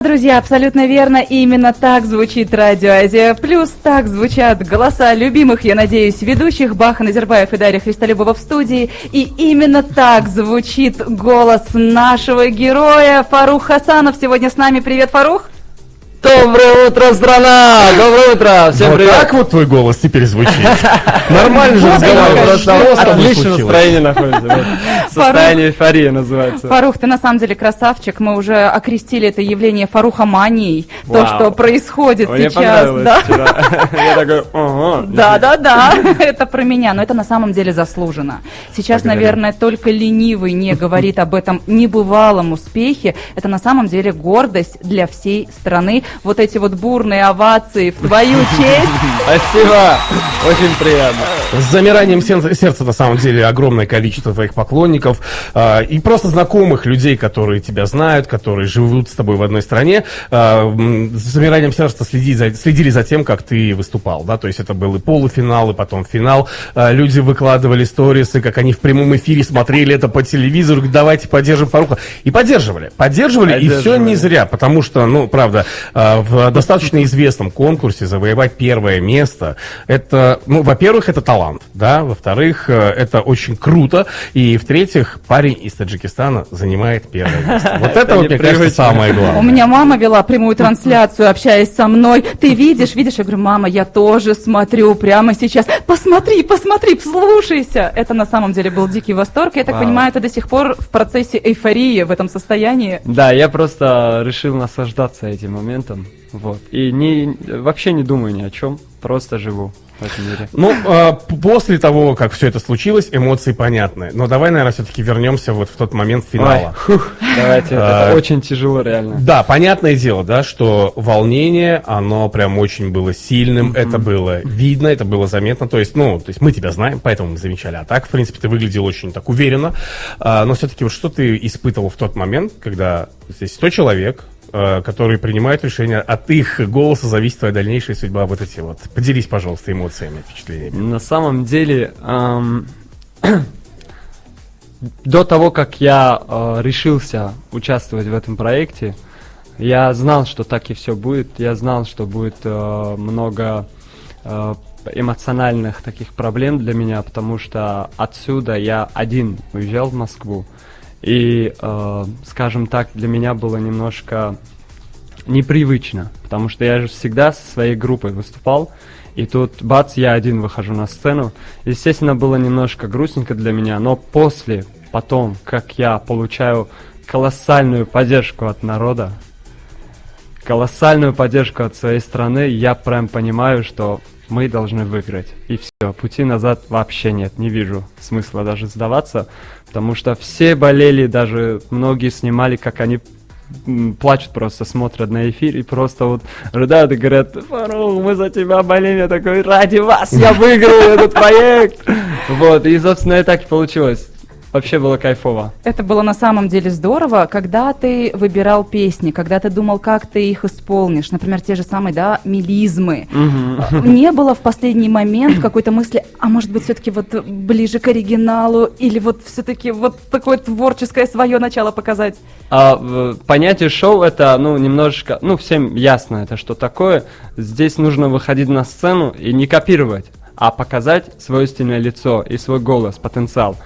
Друзья, абсолютно верно, именно так звучит Радио Азия Плюс, так звучат голоса любимых, я надеюсь, ведущих Бахан Азербаев и Дарья Христолюбова в студии, и именно так звучит голос нашего героя Фарух Хасанов сегодня с нами. Привет, Фарух! Доброе утро, страна! Доброе утро! Всем привет! Вот так вот твой голос теперь звучит. Нормально же разговариваешь. Просто отличное настроение находится. Состояние эйфории называется. Фарух, ты на самом деле красавчик. Мы уже окрестили это явление Фарухоманией. То, что происходит сейчас. Да? Я такой, ого. Да, это про меня, но это на самом деле заслуженно. Сейчас, наверное, только ленивый не говорит об этом небывалом успехе. Это на самом деле гордость для всей страны. Вот эти вот бурные овации в твою честь. Спасибо, очень приятно. С замиранием сердца, на самом деле, огромное количество твоих поклонников и просто знакомых людей, которые тебя знают, которые живут с тобой в одной стране. С замиранием сердца следили за тем, как ты выступал, да, то есть это был и полуфинал, и потом финал. Люди выкладывали сторисы, как они в прямом эфире смотрели это по телевизору, давайте поддержим Фаруха. И поддерживали, и все не зря, потому что, ну, правда, в достаточно известном конкурсе завоевать первое место, это, ну, во-первых, это талант, да, во-вторых, это очень круто, и в-третьих, парень из Таджикистана занимает первое место. Вот это вот, мне кажется, самое главное. У меня мама вела прямую трансляцию, общаясь со мной. Ты видишь? Я говорю, мама, я тоже смотрю прямо сейчас. Посмотри, вслушайся. Это на самом деле был дикий восторг. Я так понимаю, ты до сих пор в процессе эйфории в этом состоянии. Да, я просто решил наслаждаться этим моментом. Вот. И вообще не думаю ни о чем, просто живу в этом мире. Ну, после того, как все это случилось, эмоции понятны. Но давай, наверное, все-таки вернемся вот в тот момент финала. Давайте, это очень тяжело, реально. Да, понятное дело, да, что волнение, оно прям очень было сильным, это было видно, это было заметно. То есть мы тебя знаем, поэтому мы замечали. А так, в принципе, ты выглядел очень так уверенно. Но все-таки вот что ты испытывал в тот момент, когда здесь 100 человек, которые принимают решения, от их голоса зависит твоя дальнейшая судьба. Вот эти вот. Поделись, пожалуйста, эмоциями, впечатлениями. На самом деле, до того, как я решился участвовать в этом проекте, я знал, что так и все будет. Я знал, что будет много эмоциональных таких проблем для меня, потому что отсюда я один уезжал в Москву. И, скажем так, для меня было немножко непривычно, потому что я же всегда со своей группой выступал, и тут, бац, я один выхожу на сцену. Естественно, было немножко грустненько для меня, но потом, как я получаю колоссальную поддержку от народа, колоссальную поддержку от своей страны, я прям понимаю, что мы должны выиграть. И все, пути назад вообще нет, не вижу смысла даже сдаваться, потому что все болели, даже многие снимали, как они плачут просто, смотрят на эфир и просто вот рыдают и говорят: Фарух, мы за тебя болеем. Я такой: ради вас я выиграю этот проект. Вот, и, собственно, и так и получилось. Вообще было кайфово. Это было на самом деле здорово. Когда ты выбирал песни, когда ты думал, как ты их исполнишь, например, те же самые, да, мелизмы, не было в последний момент какой-то мысли, а может быть, все-таки вот ближе к оригиналу, или вот все-таки вот такое творческое свое начало показать? Понятие шоу — это, немножечко, всем ясно, это что такое. Здесь нужно выходить на сцену и не копировать, а показать свое истинное лицо и свой голос, потенциал.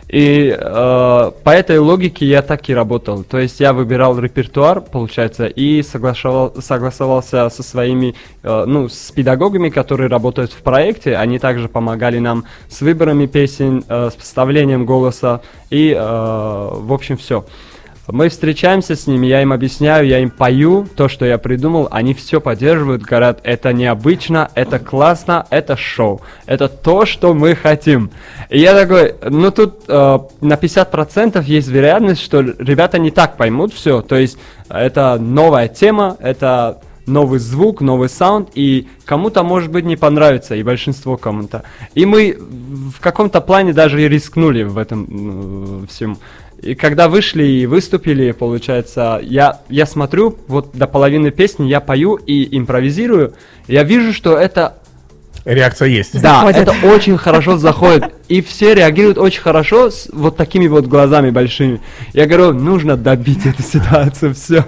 И по этой логике я так и работал. То есть я выбирал репертуар, получается, и согласовался со своими, с педагогами, которые работают в проекте. Они также помогали нам с выборами песен, с вставлением голоса и, в общем, все. Мы встречаемся с ними, я им объясняю, я им пою то, что я придумал, они все поддерживают, говорят: это необычно, это классно, это шоу, это то, что мы хотим. И я такой, тут на 50% есть вероятность, что ребята не так поймут все, то есть это новая тема, это новый звук, новый саунд, и кому-то, может быть, не понравится, и большинство кому-то. И мы в каком-то плане даже и рискнули в этом всем. И когда вышли и выступили, получается, я смотрю, вот до половины песни я пою и импровизирую, я вижу, что это Реакция есть. Да, Заходит. это очень хорошо заходит. И все реагируют очень хорошо с вот такими вот глазами большими. Я говорю, нужно добить эту ситуацию, все.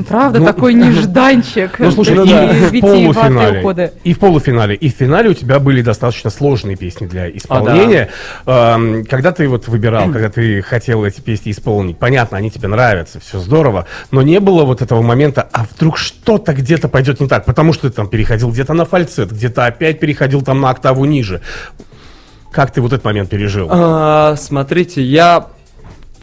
Правда, такой нежданчик. Ну, слушай, Ну и да. в Витиеватые полуфинале, уходы. и в полуфинале, и в финале у тебя были достаточно сложные песни для исполнения. Когда ты вот выбирал, когда ты хотел эти песни исполнить, понятно, они тебе нравятся, все здорово, но не было вот этого момента, а вдруг что-то где-то пойдет не так, потому что ты там переходил где-то на фальцет, где-то опять переходил там на октаву ниже. Как ты вот этот момент пережил? Смотрите, я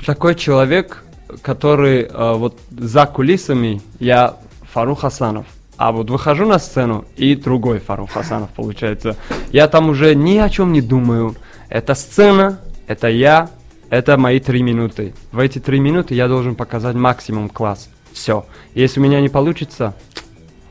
такой человек, который вот за кулисами, я Фарух Хасанов. А вот выхожу на сцену, и другой Фарух Хасанов получается. Я там уже ни о чем не думаю. Это сцена, это я, это мои 3 минуты. В эти 3 минуты я должен показать максимум класс. Все. Если у меня не получится,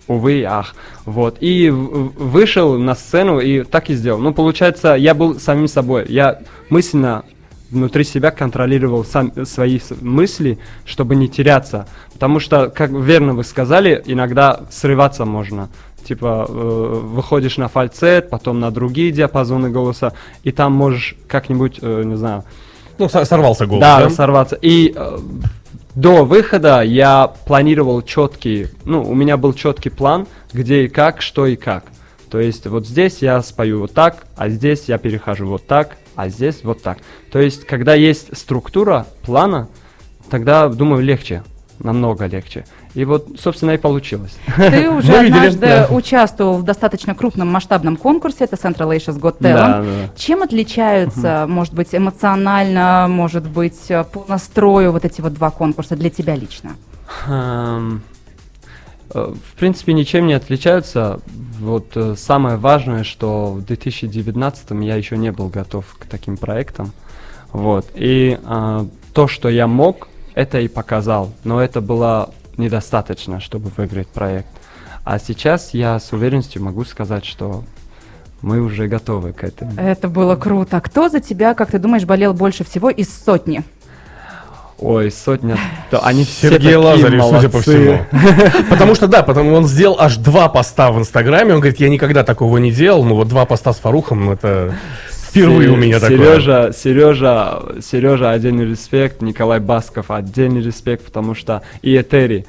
увы, ах. Вот. И вышел на сцену и так и сделал. Ну, получается, я был самим собой. Я мысленно внутри себя контролировал свои мысли, чтобы не теряться. Потому что, как верно вы сказали, иногда срываться можно. Типа, выходишь на фальцет, потом на другие диапазоны голоса, и там можешь как-нибудь, не знаю... Ну, сорвался голос, Да, сорваться. И до выхода я планировал четкий, ну, у меня был четкий план, где и как, что и как. То есть вот здесь я спою вот так, а здесь я перехожу вот так, а здесь вот так. То есть, когда есть структура плана, тогда, думаю, легче, намного легче. И вот, собственно, и получилось. Ты уже Мы видели, однажды да. участвовал в достаточно крупном масштабном конкурсе, это Central Asia's Got Talent. Да, да. Чем отличаются, может быть, эмоционально, может быть, по настрою вот эти вот 2 конкурса для тебя лично? В принципе, ничем не отличаются. Вот самое важное, что в 2019 я еще не был готов к таким проектам. Вот. И то, что я мог, это и показал. Но это было недостаточно, чтобы выиграть проект. А сейчас я с уверенностью могу сказать, что мы уже готовы к этому. Это было круто. Кто за тебя, как ты думаешь, болел больше всего из сотни? Ой, сотня. То они все Сергей такие Лазарев, судя по молодцы. всему. Потому что, да, потому он сделал аж 2 поста в Инстаграме. Он говорит, я никогда такого не делал, но вот 2 поста с Фарухом, это впервые у меня такое. Сережа, отдельный респект, Николай Басков, отдельный респект, потому что и Этери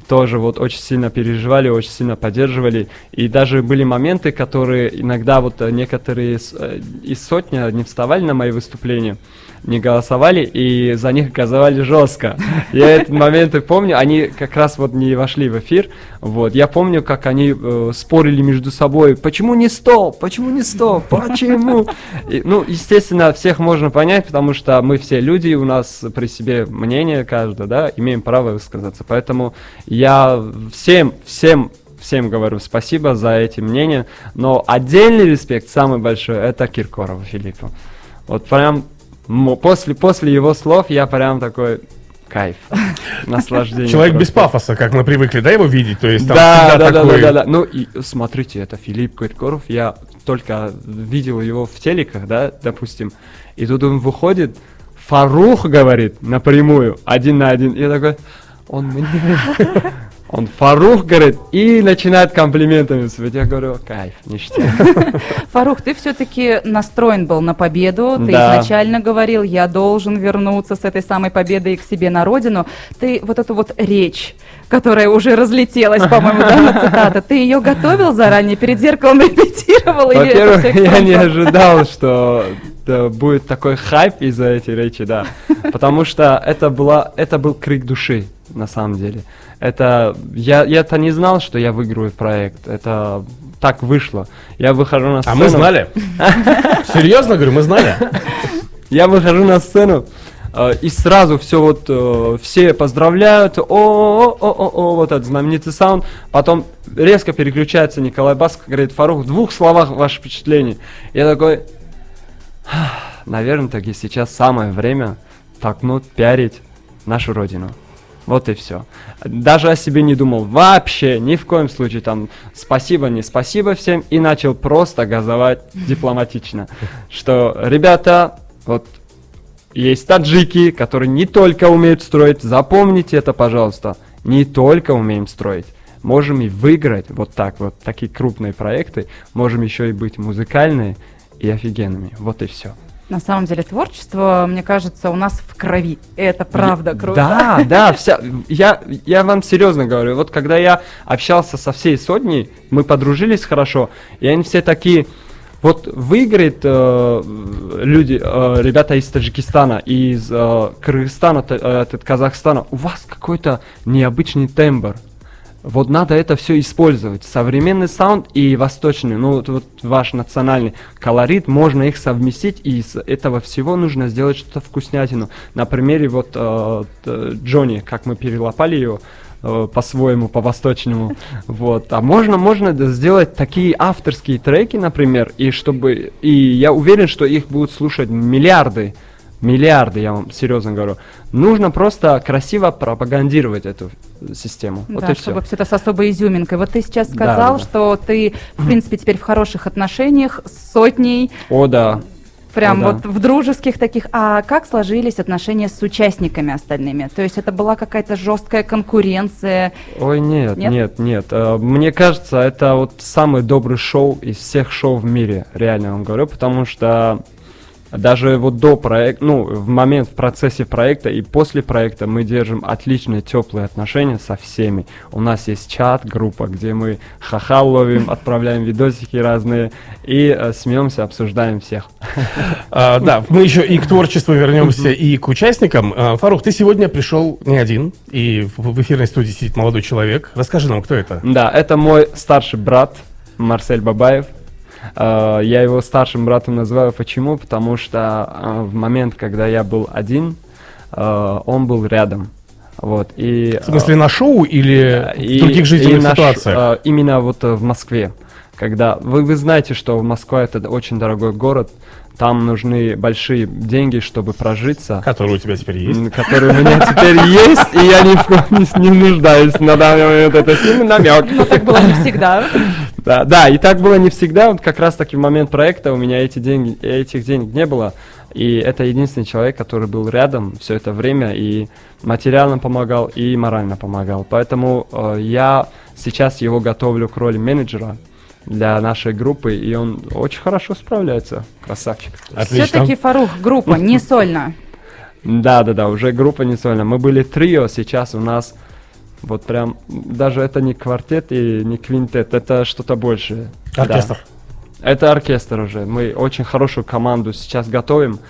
тоже вот очень сильно переживали, очень сильно поддерживали. И даже были моменты, которые иногда вот некоторые из сотни не вставали на мои выступления, не голосовали, и за них газовали жестко. Я этот момент и помню, они как раз вот не вошли в эфир, вот, я помню, как они спорили между собой, почему не 100, почему не 100, почему? И, ну, естественно, всех можно понять, потому что мы все люди, у нас при себе мнение каждое, да, имеем право высказаться, поэтому я всем говорю спасибо за эти мнения, но отдельный респект, самый большой, это Киркорову Филиппу. Вот прям после его слов я прям такой кайф, наслаждение. Человек просто. без пафоса, как мы привыкли, да, его видеть? То есть там Да. всегда такой... Да. Ну и смотрите, это Филипп Киркоров, я только видел его в телеках, да, допустим, и тут он выходит, Фарух говорит напрямую, 1 на 1, и я такой, он мне... Он Фарух говорит и начинает комплиментами сыпать. Я говорю, кайф, ништяк. Фарух, ты все-таки настроен был на победу. Ты Да. изначально говорил, я должен вернуться с этой самой победой к себе на родину. Ты вот эту вот речь, которая уже разлетелась, по-моему, да, на цитата, ты ее готовил заранее, перед зеркалом репетировал? или это Во-первых, всё я не экспромтом? ожидал, что будет такой хайп из-за этой речи, да. Потому что это был крик души, на самом деле. Я-то не знал, что я выиграю проект. Это так вышло. Я выхожу на сцену. А мы знали. Серьезно, говорю, мы знали. Я выхожу на сцену, и сразу все поздравляют, вот этот знаменитый саунд. Потом резко переключается Николай Басков, говорит, Фарух, в 2 словах ваше впечатление. Я такой, наверное, таки сейчас самое время толкнуть, пиарить нашу родину. Вот и все. Даже о себе не думал вообще, ни в коем случае там спасибо, не спасибо всем. И начал просто газовать дипломатично. Что, ребята, вот есть таджики, которые не только умеют строить, запомните это, пожалуйста, не только умеем строить. можем и выиграть вот так вот, такие крупные проекты, можем еще и быть музыкальные и офигенными. Вот и все. На самом деле творчество, мне кажется, у нас в крови. Это правда круто. Да, да, я вам серьезно говорю, вот когда я общался со всей сотней, мы подружились хорошо, и они все такие, вот выиграет люди, ребята из Таджикистана, из Кыргызстана, Казахстана, у вас какой-то необычный тембр. Вот надо это все использовать. Современный саунд и восточный, ну вот ваш национальный колорит, можно их совместить, и из этого всего нужно сделать что-то вкуснятину. На примере вот Джонни, как мы перелопали его по-своему, по-восточному. Вот. А можно сделать такие авторские треки, например, и я уверен, что их будут слушать миллиарды, я вам серьезно говорю. Нужно просто красиво пропагандировать эту систему. Да, вот и чтобы все. все это с особой изюминкой. Вот ты сейчас сказал, Да. что ты, в принципе, теперь в хороших отношениях с сотней. О, да. Прям да. вот в дружеских таких. А как сложились отношения с участниками остальными? То есть это была какая-то жесткая конкуренция? Ой, нет. Мне кажется, это вот самый добрый шоу из всех шоу в мире, реально вам говорю, потому что даже вот до проекта, в процессе проекта и после проекта мы держим отличные, теплые отношения со всеми. У нас есть чат, группа, где мы ха-ха ловим, отправляем видосики разные и смеемся, обсуждаем всех. Да, мы еще и к творчеству вернемся, и к участникам. Фарух, ты сегодня пришел не один, и в эфирной студии сидит молодой человек. Расскажи нам, кто это? Да, это мой старший брат Марсель Бабаев. Я его старшим братом называю. Почему? Потому что в момент, когда я был один, он был рядом. Вот, и, В смысле, на шоу или в других жизненных ситуациях? Именно вот в Москве. Когда вы знаете, что Москва это очень дорогой город, там нужны большие деньги, чтобы прожиться. Которые у тебя теперь есть. Которые у меня теперь есть, и я ни в коем не нуждаюсь на данный момент. Это сильный намек. Но так было не всегда. Да, и так было не всегда. Вот как раз таки в момент проекта у меня этих денег не было. И это единственный человек, который был рядом все это время и материально помогал, и морально помогал. Поэтому я сейчас его готовлю к роли менеджера для нашей группы, и он очень хорошо справляется. Красавчик. Отлично. Все-таки, Фарух, группа не сольно. Да, уже группа не сольная. Мы были трио, сейчас у нас вот прям, даже это не квартет и не квинтет, это что-то большее. Оркестр. Да. Это оркестр уже. Мы очень хорошую команду сейчас готовим.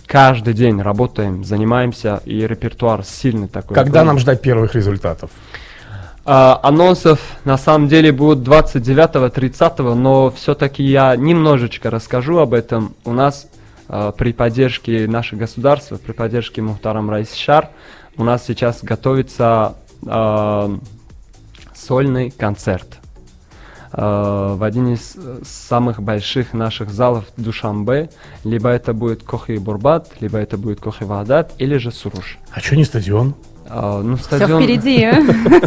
Каждый день работаем, занимаемся, и репертуар сильный такой. Когда нам ждать первых результатов? Анонсов на самом деле будут 29-30, но все-таки я немножечко расскажу об этом. У нас при поддержке нашего государства, при поддержке Мухтарам Раисшар, у нас сейчас готовится сольный концерт в один из самых больших наших залов Душанбе. Либо это будет Кохи-Бурбат, либо это будет Кохи-Вагдат, или же Суруш. А что не стадион? Стадион... Все впереди.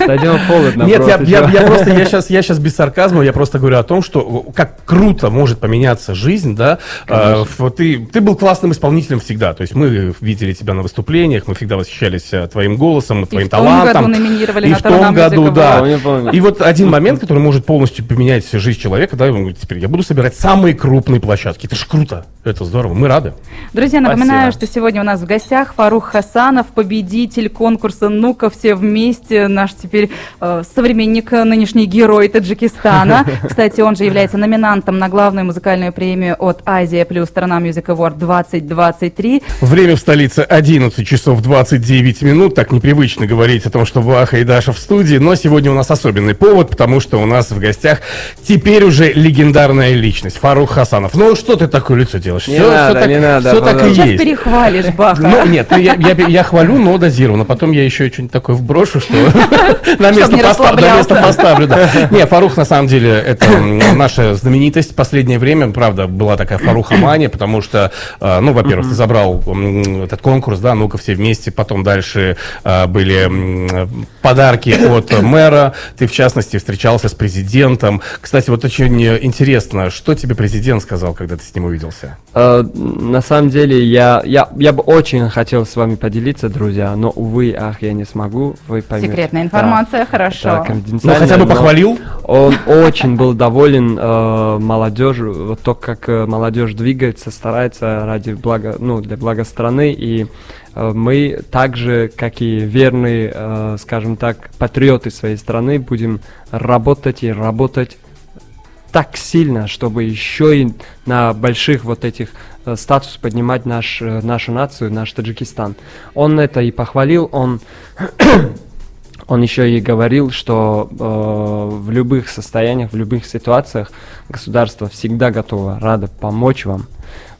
Стадион холодно. Нет, я сейчас без сарказма, я просто говорю о том, что как круто может поменяться жизнь, да. Ты был классным исполнителем всегда, то есть мы видели тебя на выступлениях, мы всегда восхищались твоим голосом, твоим талантом. И в том году, да. Помню. И вот один момент, который может полностью поменять жизнь человека, да, и он говорит, теперь я буду собирать самые крупные площадки. Это ж круто, это здорово, мы рады. Друзья, напоминаю, что сегодня у нас в гостях Фарух Хасанов, победитель конкурса «Ну-ка, все вместе», наш теперь современник, нынешний герой Таджикистана. Кстати, он же является номинантом на главную музыкальную премию от Азия плюс Страна Music Award 2023. Время в столице 11 часов 29 минут. Так непривычно говорить о том, что Ваха и Даша в студии, но сегодня у нас особенный повод, потому что у нас в гостях теперь уже легендарная личность Фарух Хасанов. Ну что ты такое лицо делаешь? Не надо, все так и Сейчас есть. перехвалишь, Баха. Ну, нет, я хвалю, но дозированно. Потом я еще что-нибудь такое вброшу, что на место поставлю. Не, Фарух, на самом деле, это наша знаменитость. В последнее время, правда, была такая Фарухомания, потому что, во-первых, ты забрал этот конкурс, да, ну-ка все вместе. Потом дальше были подарки от мэра. Ты, в частности, встречался с президентом. Кстати, вот очень интересно, что тебе президент сказал, когда ты с ним увиделся? На самом деле, я бы очень хотел с вами поделиться, друзья, но, увы, языках я не смогу, вы поймете. Секретная информация, хорошо. Да, Ну, конфиденциальная, хотя бы но похвалил. Он очень был доволен молодежью, вот то, как молодежь двигается, старается ради блага, ну, для блага страны, и мы также, как и верные, скажем так, патриоты своей страны, будем работать и работать так сильно, чтобы еще и на больших вот этих статус поднимать нашу нацию, наш Таджикистан. Он это и похвалил, он еще и говорил, что в любых состояниях, в любых ситуациях государство всегда готово, радо помочь вам.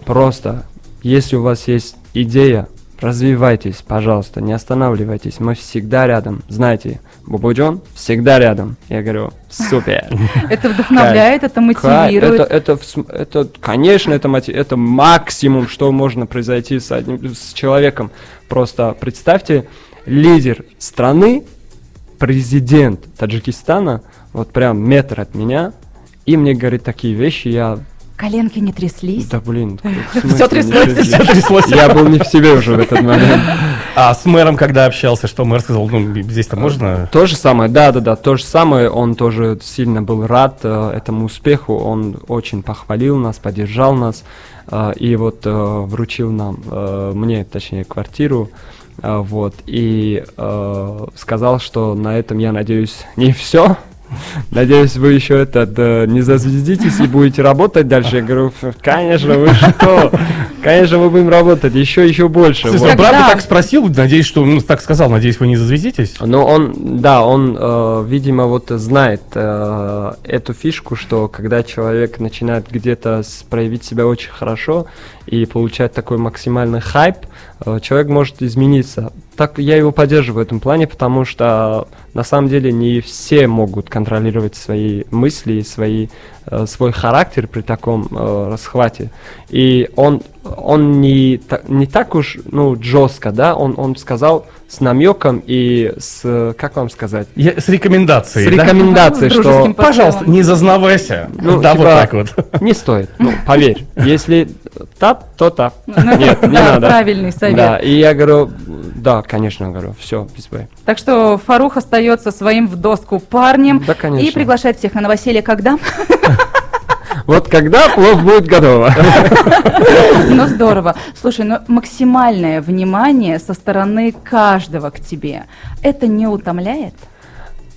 Просто, если у вас есть идея, развивайтесь, пожалуйста, не останавливайтесь, мы всегда рядом. Знаете, Бубуджон всегда рядом. Я говорю, супер. Это вдохновляет, это мотивирует. Это, конечно, это максимум, что можно произойти с человеком. Просто представьте, лидер страны, президент Таджикистана, вот прям метр от меня, и мне говорит такие вещи, я... Коленки не тряслись? Да блин, Всё тряслось. Я был не в себе уже в этот момент. А с мэром, когда общался, что мэр сказал, ну, здесь-то можно? То же самое, да, то же самое, он тоже сильно был рад этому успеху, он очень похвалил нас, поддержал нас, и вот вручил нам, мне, точнее, квартиру, вот, и сказал, что на этом, я надеюсь, не все. Надеюсь, вы еще не зазвездитесь и будете работать дальше. Я говорю, конечно, вы что? Конечно, мы будем работать еще больше. Слушай, правда так спросил, надеюсь, что, ну, так сказал, надеюсь, вы не зазвездитесь? Ну, он, видимо, вот знает эту фишку, что когда человек начинает где-то проявить себя очень хорошо и получать такой максимальный хайп, человек может измениться. Так я его поддерживаю в этом плане, потому что на самом деле не все могут контролировать свои мысли и свой характер при таком расхвате. И он не так уж, ну, жестко, да, он сказал с намеком и с, как вам сказать? С рекомендацией, С рекомендацией, С что... Пожалуйста, не зазнавайся. Ну, да, типа, вот так вот. не стоит, ну, поверь, если так, то так. Нет, не Да, надо. правильный совет. Да, и я говорю, да, конечно, говорю, все, без боя. Так что Фарух остается своим в доску парнем Да, конечно. и приглашает всех на новоселье когда? Вот когда плов будет готово. Ну здорово. Слушай, ну максимальное внимание со стороны каждого к тебе, это не утомляет?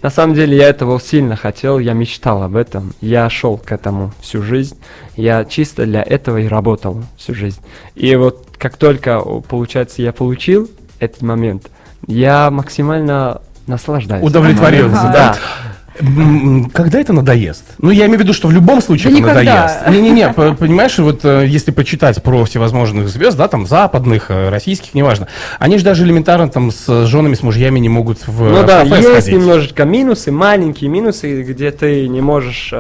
На самом деле я этого сильно хотел, я мечтал об этом, я шел к этому всю жизнь, я чисто для этого и работал всю жизнь. И вот как только, получается, я получил этот момент, я максимально наслаждаюсь. Удовлетворился, Ага. да? Когда это надоест? Ну, я имею в виду, что в любом случае Да это никогда. надоест. Не-не-не, понимаешь, вот если почитать про всевозможных звезд, да, там, западных, российских, неважно, они же даже элементарно там с женами, с мужьями не могут в Ну да, кафе есть сходить. немножечко минусы, маленькие минусы, где ты не можешь,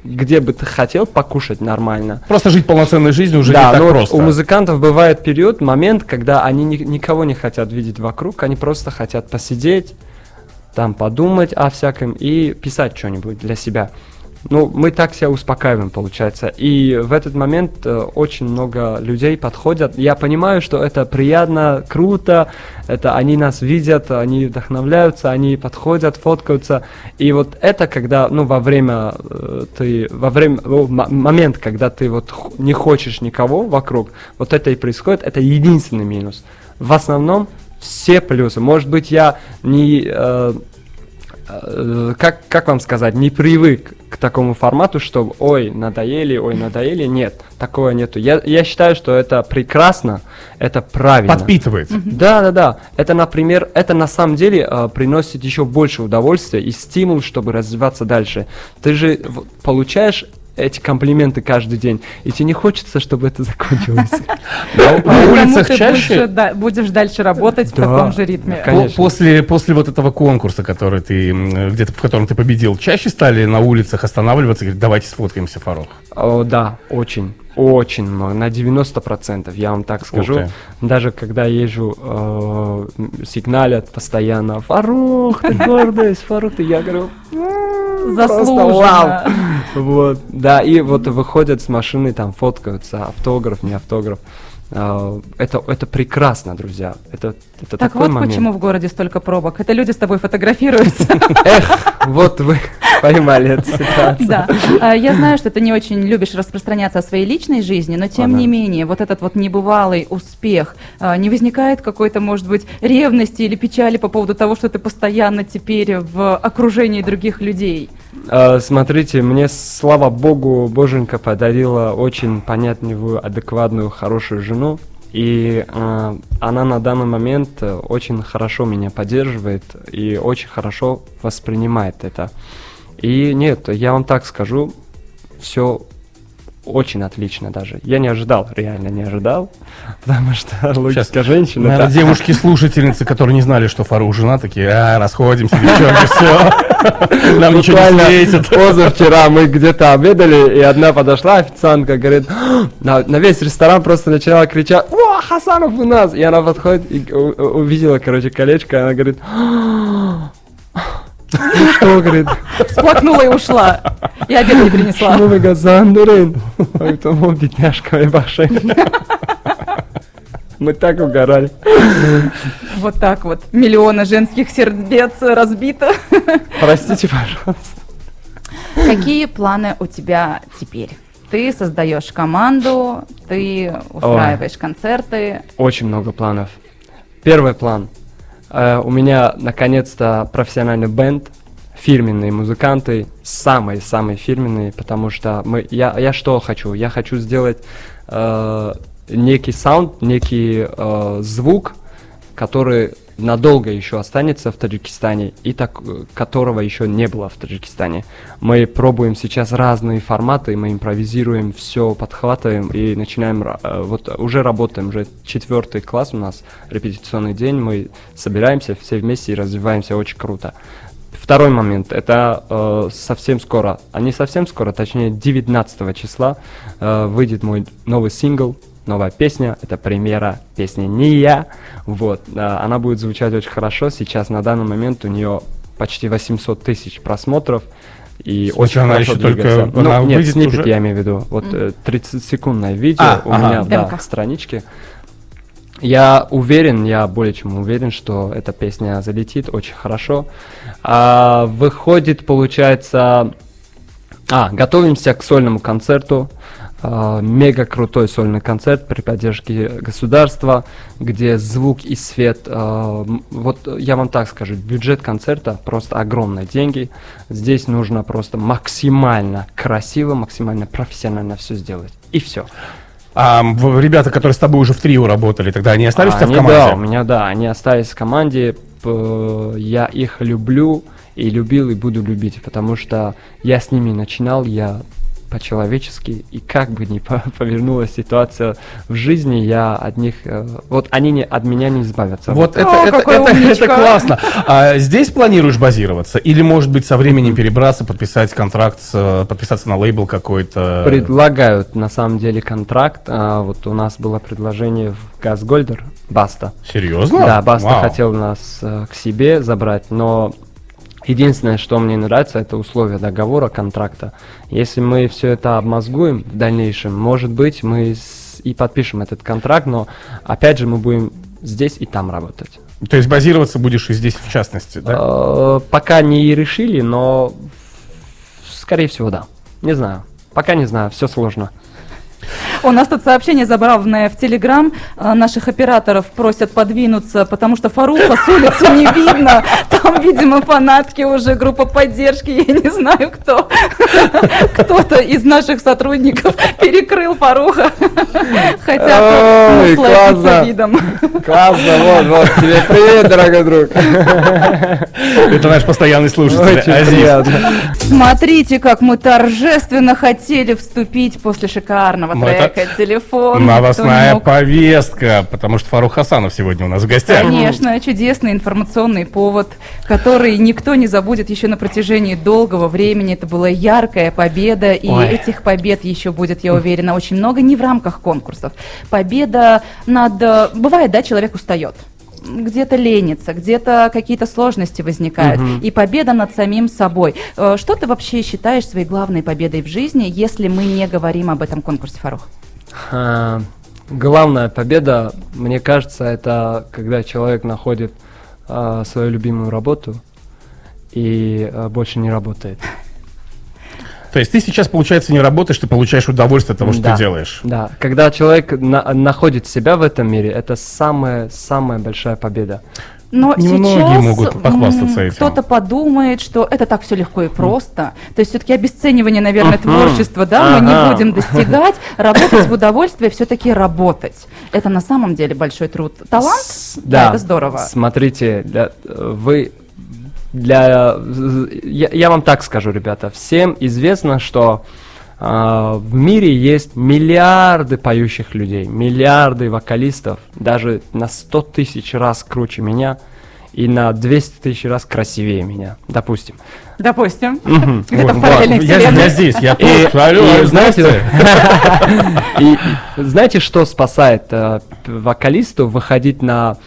где бы ты хотел покушать нормально. Просто жить полноценной жизнью уже Да, не так но просто. у музыкантов бывает период, момент, когда они никого не хотят видеть вокруг, они просто хотят посидеть, там подумать о всяком и писать что-нибудь для себя. Ну, мы так себя успокаиваем, получается. И в этот момент очень много людей подходят. Я понимаю, что это приятно, круто, это они нас видят, они вдохновляются, они подходят, фоткаются. И вот это, когда, ну, момент, когда ты вот не хочешь никого вокруг, вот это и происходит, это единственный минус. В основном все плюсы. Может быть, я не... как вам сказать, не привык к такому формату, что ой, надоели. Нет, такого нету. Я считаю, что это прекрасно, это правильно. Подпитывает. Да. Это, например, это на самом деле приносит еще больше удовольствия и стимул, чтобы развиваться дальше. Ты же получаешь эти комплименты каждый день, и тебе не хочется, чтобы это закончилось. На Поэтому улицах ты чаще... будешь дальше работать в Да, таком же ритме. конечно. После вот этого конкурса, который ты где-то в котором ты победил, чаще стали на улицах останавливаться и говорить, давайте сфоткаемся, Фарух? О, да, очень много, на 90%, я вам так скажу. ты. Даже когда езжу, сигналят постоянно, Фарух, ты гордость, Фарух, ты, я говорю, просто вау. Заслуженно. Вот, да, и вот выходят с машины, там фоткаются, автограф, не автограф. Это прекрасно, друзья. Это Так такой вот момент. почему в городе столько пробок. Это люди с тобой фотографируются. Эх, вот вы поймали эту ситуацию. Да. Я знаю, что ты не очень любишь распространяться о своей личной жизни, но тем Ага. не менее, вот этот вот небывалый успех, не возникает какой-то, может быть, ревности или печали по поводу того, что ты постоянно теперь в окружении других людей? Смотрите, мне, слава богу, Боженька подарила очень понятливую, адекватную, хорошую жену. И она на данный момент очень хорошо меня поддерживает и очень хорошо воспринимает это. И нет, я вам так скажу, все очень отлично даже. Я не ожидал, реально не ожидал, потому что логика женщины... Наверное, да. девушки-слушательницы, которые не знали, что Фарух жена, такие, расходимся, девчонки, все. Нам ничего не Буквально светит. позавчера мы где-то обедали, и одна подошла, официантка, говорит, на весь ресторан просто начала кричать, о, Хасанов у нас! И она подходит и увидела, короче, колечко, и она говорит, «Ну что, говорит, Всплакнула и ушла. И обед не принесла. что вы газандурин? Поэтому бедняжка и баши. Мы так угорали. Вот так вот. Миллионы женских сердец разбито. Простите, пожалуйста. Какие планы у тебя теперь? Ты создаешь команду, ты устраиваешь концерты. Очень много планов. Первый план. У меня наконец-то профессиональный бенд, фирменные музыканты, самые-самые фирменные, потому что я что хочу? Я хочу сделать некий саунд, некий звук, который надолго еще останется в Таджикистане и которого еще не было в Таджикистане. Мы пробуем сейчас разные форматы, мы импровизируем, все подхватываем и начинаем, вот уже работаем, уже 4 класс у нас, репетиционный день, мы собираемся все вместе и развиваемся очень круто. Второй момент, это совсем скоро, не совсем скоро, точнее 19 числа выйдет мой новый сингл, новая песня, это премьера песни «Не я», вот, она будет звучать очень хорошо, сейчас на данный момент у нее почти 800 тысяч просмотров, и очень она хорошо еще только- двигается. она Ну, нет, выйдет сниппет уже? я имею в виду, вот 30-секундное видео у ага. меня, да, Демка. в страничке. Я уверен, я более чем уверен, что эта песня залетит очень хорошо. Выходит, получается... готовимся к сольному концерту. Мега крутой сольный концерт при поддержке государства, где звук и свет, вот я вам так скажу, бюджет концерта просто огромные деньги. Здесь нужно просто максимально красиво, максимально профессионально все сделать. И все. Ребята, которые с тобой уже в трио работали, тогда они остались у тебя в Они, команде? да, у меня, да, они остались в команде. Я их люблю и любил, и буду любить, потому что я с ними начинал, я по-человечески, и как бы ни повернулась ситуация в жизни, я от них, вот они от меня не избавятся. Вот какой умничка. это классно. Здесь планируешь базироваться? Или, может быть, со временем перебраться, подписать контракт, подписаться на лейбл какой-то? Предлагают, на самом деле, контракт. Вот у нас было предложение в Газгольдер, Баста. Серьезно? Да, Баста Вау. хотел нас к себе забрать, но единственное, что мне нравится, это условия договора, контракта. Если мы все это обмозгуем в дальнейшем, может быть, мы и подпишем этот контракт, но опять же мы будем здесь и там работать. То есть базироваться будешь и здесь, в частности, да? Пока не решили, но скорее всего, да. Не знаю. Пока не знаю, все сложно. У нас тут сообщение забавное в Телеграм. Наших операторов просят подвинуться, потому что Фаруха с улицы не видно. Там, видимо, фанатки уже, группа поддержки, я не знаю кто. Кто-то из наших сотрудников перекрыл Фаруха. Хотя Ой, насладиться классно. видом. Классно, вот, тебе привет, дорогой друг. Это наш постоянный слушатель, Очень Азиз. приятно. Смотрите, как мы торжественно хотели вступить после шикарного Ну, трека «Телефон». Новостная Кто не мог. повестка, потому что Фарух Хасанов сегодня у нас в гостях. Конечно, чудесный информационный повод, который никто не забудет еще на протяжении долгого времени. Это была яркая победа, и Ой. этих побед еще будет, я уверена, очень много, не в рамках конкурсов. Победа над... Бывает, да, человек устает. Где-то ленится, где-то какие-то сложности возникают. И победа над самим собой. Что ты вообще считаешь своей главной победой в жизни, если мы не говорим об этом конкурсе, Фарух? Главная победа, мне кажется, это когда человек находит свою любимую работу и больше не работает. То есть ты сейчас, получается, не работаешь, ты получаешь удовольствие от того, что Да, ты делаешь. Да, когда человек находит себя в этом мире, это самая большая победа. Но Немногие сейчас могут похвастаться этим. кто-то подумает, что это так все легко и просто. То есть все-таки обесценивание, наверное, творчества, да, мы не будем достигать. Работать в удовольствие, все-таки работать. Это на самом деле большой труд. Талант? Да, это здорово. Смотрите, я вам так скажу, ребята, всем известно, что в мире есть миллиарды поющих людей, миллиарды вокалистов, даже на 100 тысяч раз круче меня и на 200 тысяч раз красивее меня, допустим. Допустим. Вот, Где-то в параллельной я вселенной. здесь, я тут. И знаете, что спасает вокалисту выходить на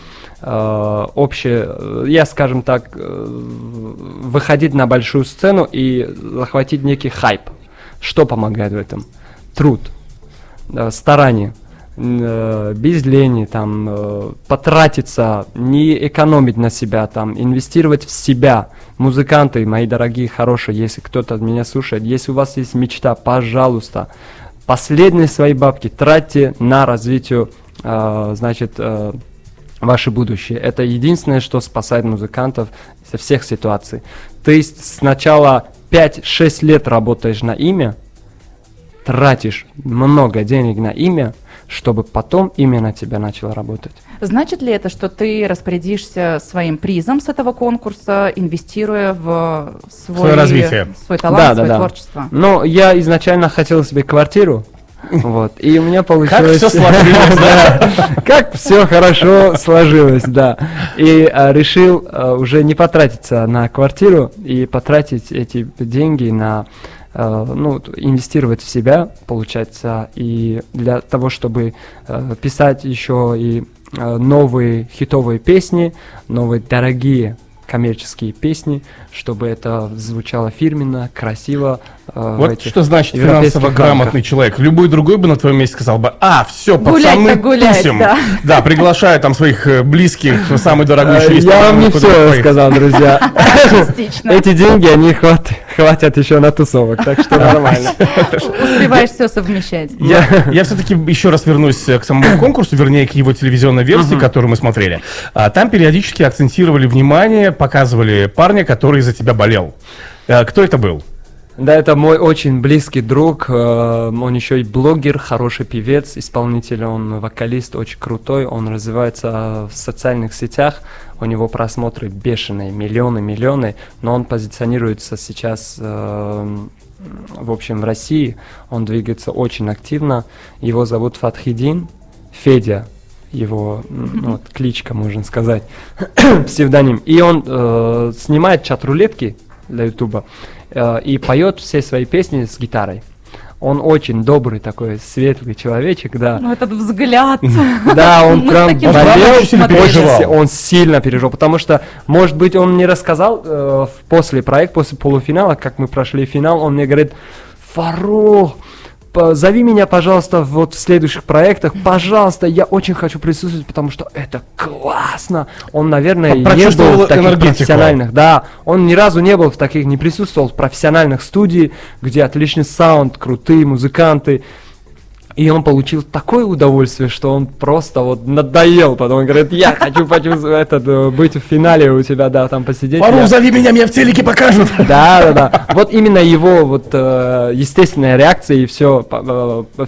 общее, я скажем так, выходить на большую сцену и захватить некий хайп? Что помогает в этом? Труд, старание, без лени, там, потратиться, не экономить на себя, там, инвестировать в себя. Музыканты, мои дорогие, хорошие, если кто-то меня слушает, если у вас есть мечта, пожалуйста, последние свои бабки тратьте на развитие, ваше будущее. Это единственное, что спасает музыкантов со всех ситуаций. То есть сначала 5-6 лет работаешь на имя, тратишь много денег на имя, чтобы потом имя на тебя начало работать. Значит ли это, что ты распорядишься своим призом с этого конкурса, инвестируя в Свое развитие. свой талант, свое творчество? Но я изначально хотел себе квартиру, вот, и у меня получилось... Как все сложилось, да? Как все хорошо сложилось, да. И решил уже не потратиться на квартиру и потратить эти деньги на инвестировать в себя, получается, и для того, чтобы писать еще и новые хитовые песни, новые дорогие коммерческие песни, чтобы это звучало фирменно, красиво. Вот что значит финансово грамотный человек. Любой другой бы на твоем месте сказал бы: все, пацаны, тусим. Да, приглашаю там своих близких в самый дорогой ресторан. Я вам не все сказал, друзья. Эти деньги, они хватят еще на тусовок, так что нормально. Успеваешь все совмещать. Я все-таки еще раз вернусь к самому конкурсу, вернее, к его телевизионной версии, которую мы смотрели. Там периодически акцентировали внимание, показывали парня, который за тебя болел. Кто это был? Да, это мой очень близкий друг, он еще и блогер, хороший певец, исполнитель, он вокалист, очень крутой, он развивается в социальных сетях, у него просмотры бешеные, миллионы, но он позиционируется сейчас, в общем, в России, он двигается очень активно, его зовут Фатхидин, Федя, его кличка, можно сказать, псевдоним, и он снимает чат-рулетки для Ютуба, и поет все свои песни с гитарой. Он очень добрый такой, светлый человечек, да. Ну, этот взгляд. Да, он прям болел, он сильно переживал, потому что, может быть, он мне рассказал после полуфинала, как мы прошли финал, он мне говорит: Фарух, зови меня, пожалуйста, вот в следующих проектах, пожалуйста, я очень хочу присутствовать, потому что это классно. Он, наверное, не был в таких профессиональных, да, он ни разу не был в таких, не присутствовал в профессиональных студиях, где отличный саунд, крутые музыканты. И он получил такое удовольствие, что он просто вот надоел. Потом он говорит: я хочу быть в финале у тебя, да, там посидеть. Фарух, зови меня в телеке покажут. Да. Вот именно его вот естественная реакция, и все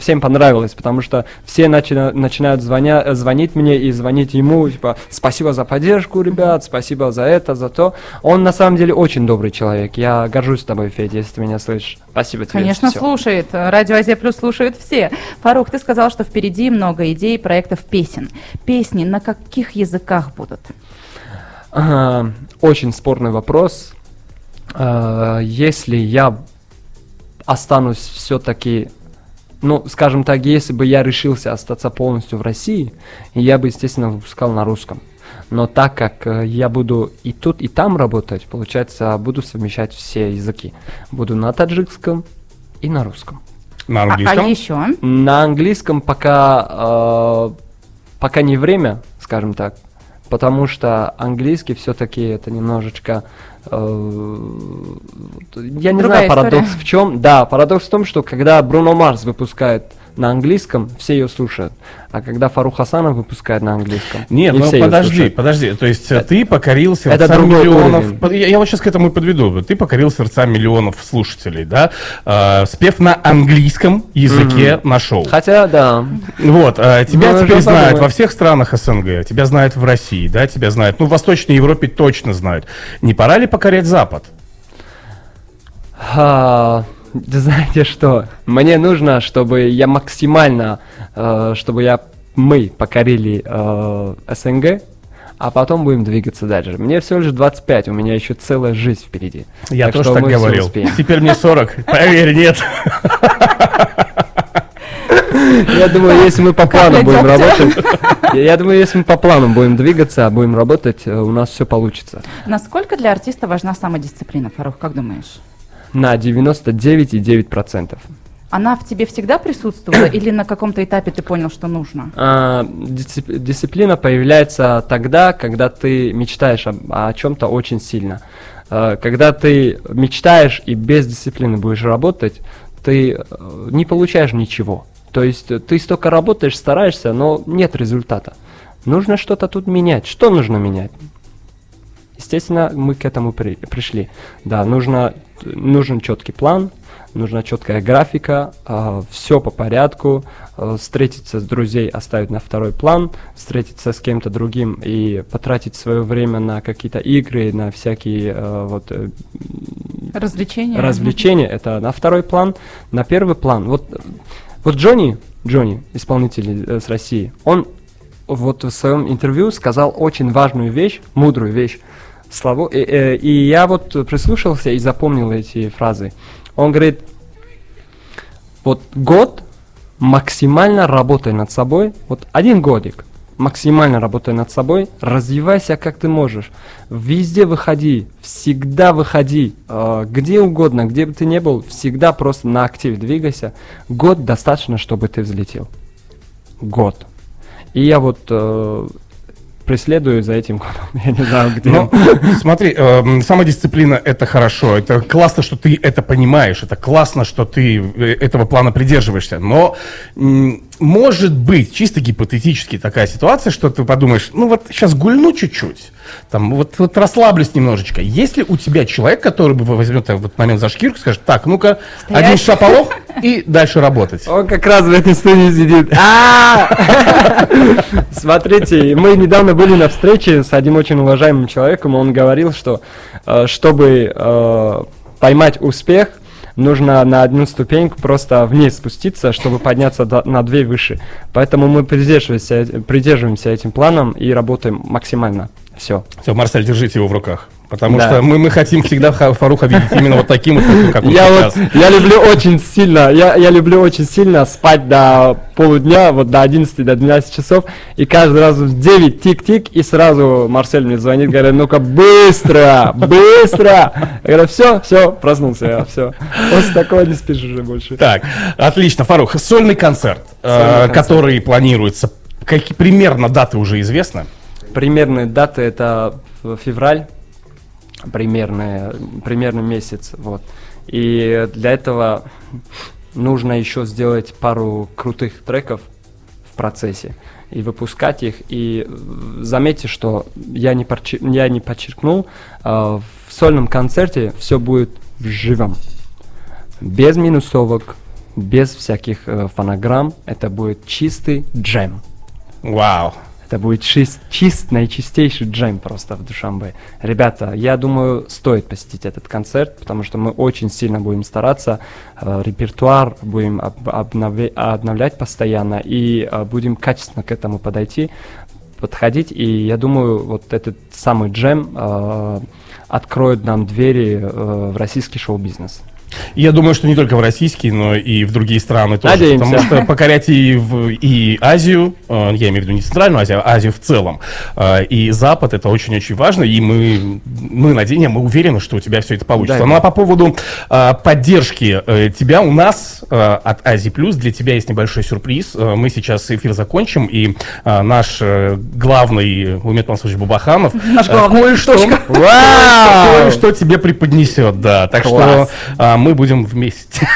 всем понравилось, потому что все начинают звонить мне и звонить ему, типа: спасибо за поддержку, ребят, спасибо за это, за то. Он на самом деле очень добрый человек. Я горжусь тобой, Федя, если ты меня слышишь. Спасибо тебе. Конечно, слушает. Радио Азия Плюс слушают все. Фарух, ты сказал, что впереди много идей, проектов, песен. Песни на каких языках будут? Очень спорный вопрос. Если я останусь все-таки, скажем так, если бы я решился остаться полностью в России, я бы, естественно, выпускал на русском. Но так как я буду и тут, и там работать, получается, буду совмещать все языки. Буду на таджикском и на русском. На английском? А еще? На английском пока не время, скажем так, потому что английский все-таки это немножечко, я не Другая знаю, парадокс история. в чем. Да, парадокс в том, что когда Бруно Марс выпускает на английском, все ее слушают, а когда Фарух Хасанов выпускает на английском, Нет, не ну все её подожди, слушают. то есть ты покорил сердца это другой миллионов. уровень. Я вот сейчас к этому и подведу. Ты покорил сердца миллионов слушателей, да, спев на английском языке на шоу. Хотя, да. Вот, тебя Ну, теперь уже знают подумай. во всех странах СНГ, тебя знают в России, да, тебя знают, ну, в Восточной Европе точно знают. Не пора ли покорять Запад? Да знаете что? Мне нужно, чтобы я максимально, мы покорили СНГ, а потом будем двигаться дальше. Мне всего лишь 25, у меня еще целая жизнь впереди. Я тоже что так мы всё говорил. успеем. Теперь мне 40. Поверь, нет. Я думаю, если мы по плану будем дегтя. работать, я думаю, если мы по плану будем двигаться, будем работать, у нас все получится. Насколько для артиста важна самодисциплина, Фарух, как думаешь? На 99,9%. Она в тебе всегда присутствовала или на каком-то этапе ты понял, что нужно? Дисциплина появляется тогда, когда ты мечтаешь о чем-то очень сильно. Когда ты мечтаешь и без дисциплины будешь работать, ты не получаешь ничего. То есть ты столько работаешь, стараешься, но нет результата. Нужно что-то тут менять. Что нужно менять? Естественно, мы к этому пришли. Да, нужен четкий план, нужна четкая графика, все по порядку, встретиться с друзьей оставить на второй план, встретиться с кем-то другим и потратить свое время на какие-то игры, на всякие Развлечения. это на второй план, на первый план. Вот Джонни, исполнитель с России, он вот в своем интервью сказал очень важную вещь, мудрую вещь, и я вот прислушался и запомнил эти фразы. Он говорит, вот год максимально работай над собой, вот 1 годик, максимально работай над собой, развивайся как ты можешь, везде выходи, всегда выходи, где угодно, где бы ты ни был, всегда просто на активе двигайся. Год достаточно, чтобы ты взлетел. Год. И я вот преследую за этим годом. Я не знаю, где. Ну, смотри, самодисциплина — это хорошо, это классно, что ты это понимаешь, это классно, что ты этого плана придерживаешься, но может быть, чисто гипотетически такая ситуация, что ты подумаешь, ну вот сейчас гульну чуть-чуть, там вот расслаблюсь немножечко. Есть ли у тебя человек, который возьмет в этот момент за шкирку и скажет, так, ну-ка, один шаполох и дальше работать? Он как раз в этой студии сидит. Смотрите, мы недавно были на встрече с одним очень уважаемым человеком, он говорил, что чтобы поймать успех, нужно на 1 ступеньку просто вниз спуститься, чтобы подняться на 2 выше. Поэтому мы придерживаемся этим планом и работаем максимально. Все, Марсель, держите его в руках. Потому Да. что мы хотим всегда Фаруха видеть именно вот таким, как он сейчас. Я люблю очень сильно, я люблю очень сильно спать до полудня, вот до 11, до 12 часов, и каждый раз в 9 тик-тик, и сразу Марсель мне звонит, говорит, ну-ка быстро, быстро. Я говорю, все, проснулся я, все. После такого не спишь уже больше. Так, отлично, Фарух, сольный концерт, Концерт. который планируется, какие примерно даты уже известны? Примерные даты это февраль, примерно месяц, вот. И для этого нужно еще сделать пару крутых треков в процессе и выпускать их. И заметьте, что я не подчеркнул, в сольном концерте все будет живым, без минусовок, без всяких фонограмм. Это будет чистый джем. Вау. Это будет наичистейший джем просто в Душанбе. Ребята, я думаю, стоит посетить этот концерт, потому что мы очень сильно будем стараться, репертуар будем обновлять постоянно и будем качественно к этому подходить. И я думаю, вот этот самый джем откроют нам двери в российский шоу-бизнес. Я думаю, что не только в российские, но и в другие страны тоже. Надеемся. Потому что покорять и Азию, я имею в виду не Центральную Азию, а Азию в целом, и Запад, это очень-очень важно. И мы уверены, что у тебя все это получится. Да, ну а по поводу поддержки тебя у нас от Азии Плюс, для тебя есть небольшой сюрприз. Мы сейчас эфир закончим, и наш главный Умет Мансурович Бабаханов Наш главный кое-что тебе преподнесет. Да. Так Класс. что мы будем вместе.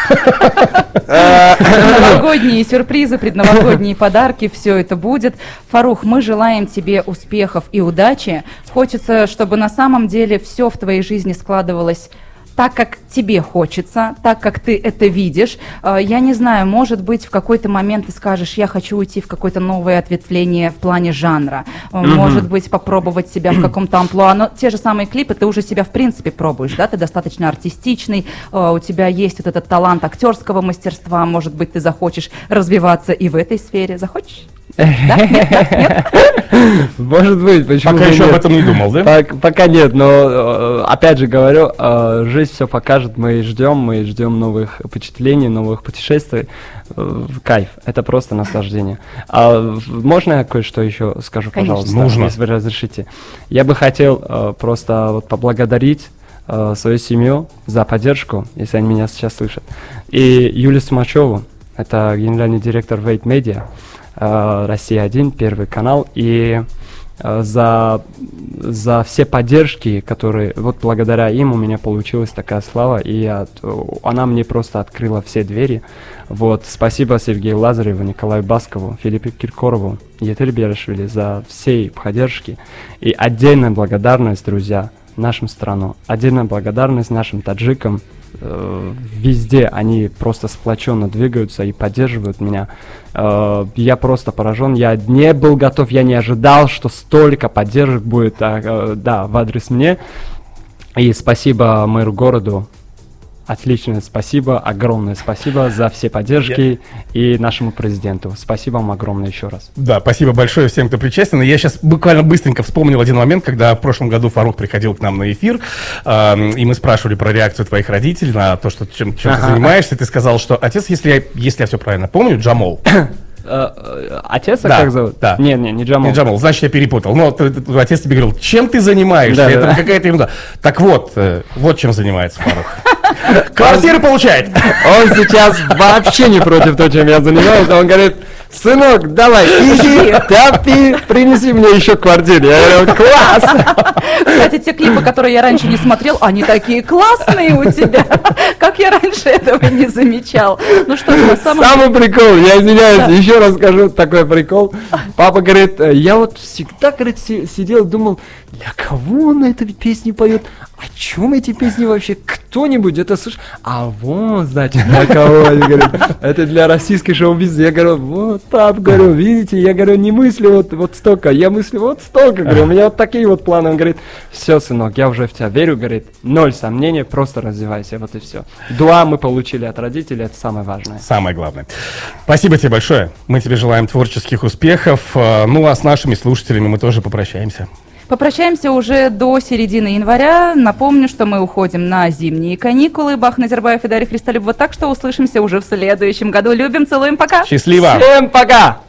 Новогодние сюрпризы, предновогодние подарки, все это будет. Фарух, мы желаем тебе успехов и удачи. Хочется, чтобы на самом деле все в твоей жизни складывалось так, как тебе хочется, так, как ты это видишь. Я не знаю, может быть, в какой-то момент ты скажешь, я хочу уйти в какое-то новое ответвление в плане жанра. Может быть, попробовать себя в каком-то амплуа. Но те же самые клипы, ты уже себя в принципе пробуешь, да? Ты достаточно артистичный, у тебя есть вот этот талант актерского мастерства. Может быть, ты захочешь развиваться и в этой сфере. Захочешь? Да? Нет? Может быть, почему Пока бы еще нет? об этом не думал, да? Пока нет, но опять же говорю, жизнь все покажет, мы ждем новых впечатлений, новых путешествий. Кайф, это просто наслаждение. Можно я кое-что еще скажу, Конечно. пожалуйста, Нужно. если вы разрешите? Я бы хотел просто вот поблагодарить свою семью за поддержку, если они меня сейчас слышат. И Юлию Сумачеву, это генеральный директор Wait Media, Россия-1, Первый канал, и за все поддержки, которые, вот благодаря им у меня получилась такая слава, и она мне просто открыла все двери. Вот, спасибо Сергею Лазареву, Николаю Баскову, Филиппу Киркорову, Етель Беляшвили за все поддержки. И отдельная благодарность, друзья, нашим странам, отдельная благодарность нашим таджикам. Везде они просто сплоченно двигаются и поддерживают меня. Я просто поражен. Я не был готов, я не ожидал, что столько поддержек будет в адрес мне. И спасибо мэру городу. Отличное спасибо, огромное спасибо за все поддержки и нашему президенту. Спасибо вам огромное еще раз. Да, спасибо большое всем, кто причастен. И я сейчас буквально быстренько вспомнил один момент, когда в прошлом году Фарух приходил к нам на эфир, и мы спрашивали про реакцию твоих родителей на то, что чем ты занимаешься. Ты сказал, что отец, если я все правильно помню, Джамол. Отец, Да, как зовут? да. Не Джамал. Не Джамол, значит, я перепутал. Но отец тебе говорил, чем ты занимаешься? Да, Это да. какая-то ерунда. Так вот чем занимается Фарух. Квартиру получает! Он сейчас вообще не против того, чем я занимаюсь. Он говорит, сынок, давай, иди, топи, принеси мне еще квартиру. Я говорю, класс! Кстати, те клипы, которые я раньше не смотрел, они такие классные у тебя. Как я раньше этого не замечал. Ну что ж, на самом деле... Самый прикол, я извиняюсь, еще раз скажу такой прикол. Папа говорит, я вот всегда, говорит, сидел, думал, для кого он эту песню поет? О чем эти песни вообще? Кто-нибудь это слышит? А вот, значит, для кого? Я говорю, это для российской шоу-бизнеса. Я говорю, вот, пап, говорю, видите, я говорю, не мыслю вот столько, я мыслю вот столько, говорю, у меня вот такие вот планы. Он говорит, все, сынок, я уже в тебя верю, говорит, 0 сомнений, просто развивайся, вот и все. Дуа мы получили от родителей, это самое важное. Самое главное. Спасибо тебе большое. Мы тебе желаем творческих успехов. Ну, а с нашими слушателями мы тоже попрощаемся. Попрощаемся уже до середины января. Напомню, что мы уходим на зимние каникулы. Бах Назарбаев и Дарья Христолюбова. Так что услышимся уже в следующем году. Любим, целуем, пока! Счастливо! Всем пока!